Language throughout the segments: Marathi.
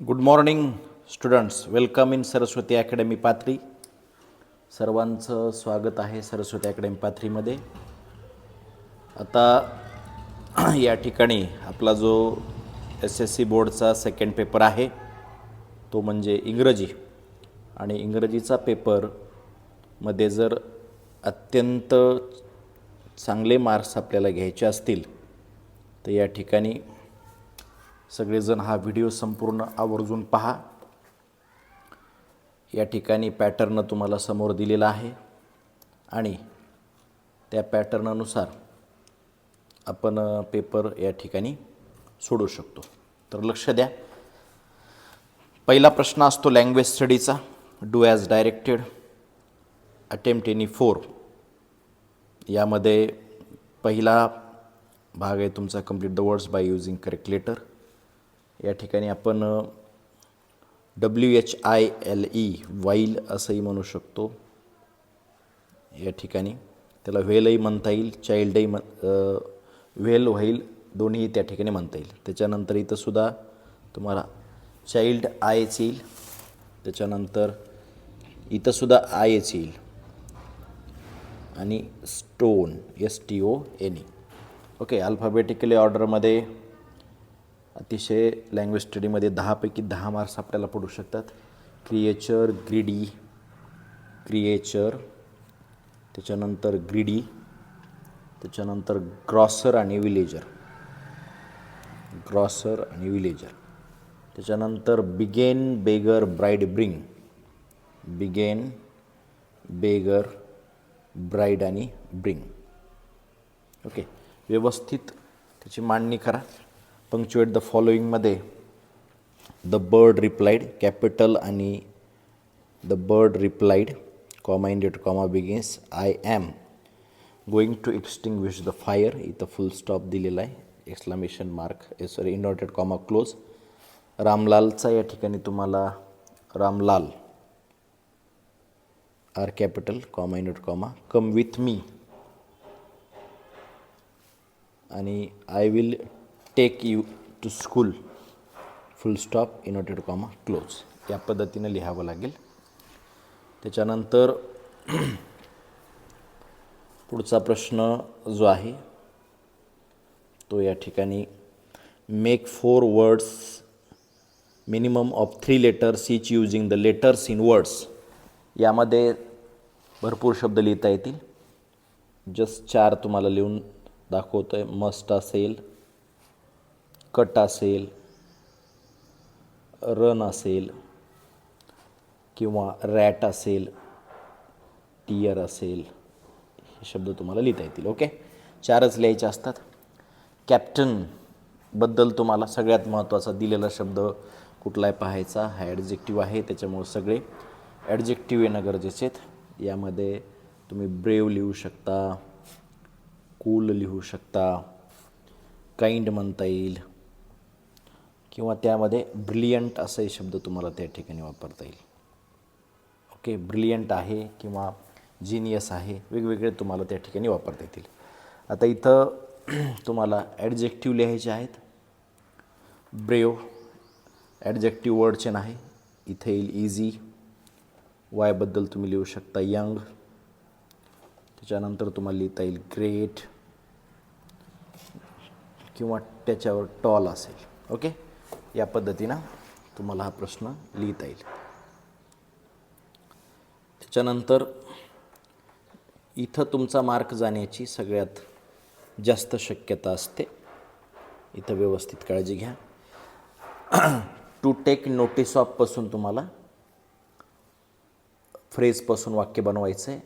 Good morning students, welcome in Saraswati academy Pathri. सर्वांचं स्वागत आहे सरस्वती अकॅडमी पाथरीमध्ये. आता या ठिकाणी आपला जो SSC बोर्डचा सेकंड पेपर आहे तो म्हणजे इंग्रजी. आणि इंग्रजीचा पेपरमध्ये जर अत्यंत चांगले मार्क्स आपल्याला घ्यायचे असतील तर या ठिकाणी सगळेजण हा व्हिडिओ संपूर्ण आवर्जून पहा. या ठिकाणी पॅटर्न तुम्हाला समोर दिलेला आहे आणि त्या पॅटर्ननुसार आपण पेपर या ठिकाणी सोडवू शकतो. तर लक्ष द्या. पहिला प्रश्न असतो लँग्वेज स्टडीचा. Do as directed, attempt any 4. यामध्ये पहिला भाग आहे तुमचा complete the words by using correct letter. या ठिकाणी आपण WHILE वाईल असंही म्हणू शकतो. या ठिकाणी त्याला व्हेलही म्हणता येईल, चाइल्डही व्हेल व्हाईल दोन्हीही त्या ठिकाणी म्हणता येईल. त्याच्यानंतर इथंसुद्धा तुम्हाला चाइल्ड आयच येईल. त्याच्यानंतर इथंसुद्धा आयच येईल आणि स्टोन STONE. ओके, अल्फाबेटिकली ऑर्डरमध्ये अतिशय लँग्वेज स्टडीमध्ये 10 पैकी 10 मार्क्स आपल्याला पडू शकतात. क्रिएचर, ग्रीडी, क्रिएचर, त्याच्यानंतर ग्रीडी, त्याच्यानंतर ग्रॉसर आणि विलेजर, ग्रॉसर आणि विलेजर. त्याच्यानंतर begin, beggar, bride, bring, begin, beggar, bride आणि ब्रिंग. ओके, व्यवस्थित त्याची मांडणी करा. पंक्च्युएट द फॉलोइंगमध्ये द बर्ड रिप्लाइड, कॅपिटल आणि the bird replied, comma indeed comma begins I am going to extinguish the fire. इथं फुल स्टॉप दिलेला आहे, exclamation mark inverted comma close. रामलालचा या ठिकाणी तुम्हाला Ramlal, R capital, comma indeed comma, come with me आणि I will take you to school, full stop, inverted comma close. या पद्धतीनं लिहावं लागेल. त्याच्यानंतर पुढचा प्रश्न जो आहे तो या ठिकाणी make 4 words minimum of 3 letters each using the letters in words. यामध्ये भरपूर शब्द लिहिता येतील. जस्ट 4 तुम्हाला लिहून दाखवतो आहे. मस्ट असेल, कट असेल, रन असेल किंवा रॅट असेल, टियर असेल, हे शब्द तुम्हाला लिहिता येतील. ओके, 4च लिहायचे असतात. कॅप्टनबद्दल तुम्हाला सगळ्यात महत्त्वाचा दिलेला शब्द कुठला आहे पाहायचा. हा ॲडजेक्टिव्ह आहे, त्याच्यामुळे सगळे ॲडजेक्टिव्ह येणं गरजेचे आहेत. यामध्ये तुम्ही ब्रेव लिहू शकता, कूल लिहू शकता, काइंड म्हणता येईल किंवा त्यामध्ये ब्रिलियंट असाही शब्द तुम्हाला त्या ठिकाणी वापरता येईल. ओके, ब्रिलियंट आहे किंवा जिनियस आहे, वेगवेगळे तुम्हाला त्या ठिकाणी वापरता येतील. आता इथं तुम्हाला ॲडजेक्टिव्ह लिहायचे आहेत. ब्रेव ॲडजेक्टिव्ह वर्ड चेन आहे. इथे येईल इझी. वायबद्दल तुम्ही लिहू शकता यंग. त्याच्यानंतर तुम्हाला लिहिता येईल ग्रेट किंवा त्याच्यावर टॉल असेल. ओके, या पद्धतीनं तुम्हाला हा प्रश्न लिहिता येईल. त्याच्यानंतर इथं तुमचा मार्क जाण्याची सगळ्यात जास्त शक्यता असते. इथं व्यवस्थित काळजी घ्या. टू टेक नोटीस ऑफपासून तुम्हाला फ्रेजपासून वाक्य बनवायचं आहे.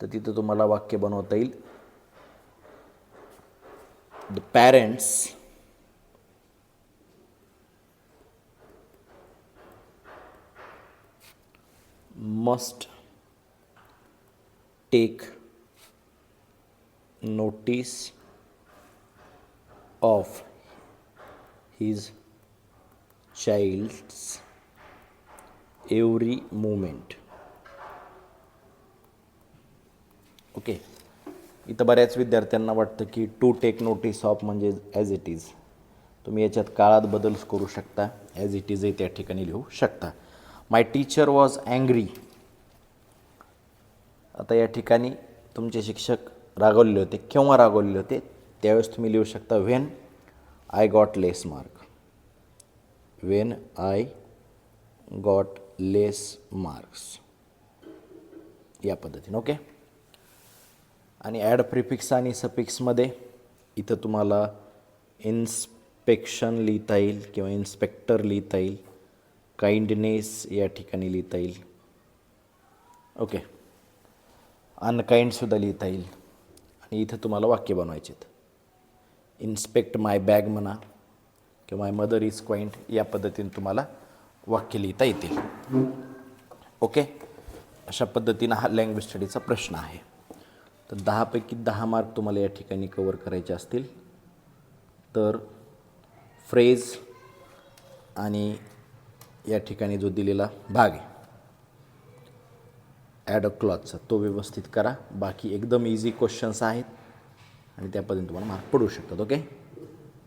तर तिथं तुम्हाला वाक्य बनवता येईल the parents must take notice of his child's every movement. Okay, इथं बऱ्याच विद्यार्थ्यांना वाटतं की टू टेक नोटीस ऑफ म्हणजे ॲज इट इज. तुम्ही याच्यात काळात बदल करू शकता, ॲज इट इज त्या ठिकाणी लिहू शकता. माय टीचर वॉज अँग्री. आता या ठिकाणी तुमचे शिक्षक रागवलेले होते. केव्हा रागवलेले होते? त्यावेळेस तुम्ही लिहू शकता when I got less mark. When I got less marks, या पद्धतीने. ओके. आणि ॲड प्रिफिक्स आणि सफिक्समध्ये इथं तुम्हाला इन्स्पेक्शन लिहिता येईल किंवा इन्स्पेक्टर लिहिता येईल, काइंडनेस या ठिकाणी लिहिता येईल. ओके. अनकाइंडसुद्धा लिहिता येईल. आणि इथं तुम्हाला वाक्य बनवायचे आहेत. इन्स्पेक्ट माय बॅग म्हणा किंवा माय मदर इज क्वाइंट, या पद्धतीने तुम्हाला वाक्य लिहिता येतील. ओके. अशा पद्धतीनं हा लँग्वेज स्टडीचा प्रश्न आहे. तर 10 पैकी 10 मार्क तुम्हाला या ठिकाणी कवर करायचे असतील तर फ्रेज आणि या ठिकाणी जो दिलेला भाग आहे ॲड अ क्लॉजचा, तो व्यवस्थित करा. बाकी एकदम इझी क्वेश्चन्स आहेत आणि त्या पद्धतीने तुम्हाला मार्क पडू शकतात. ओके.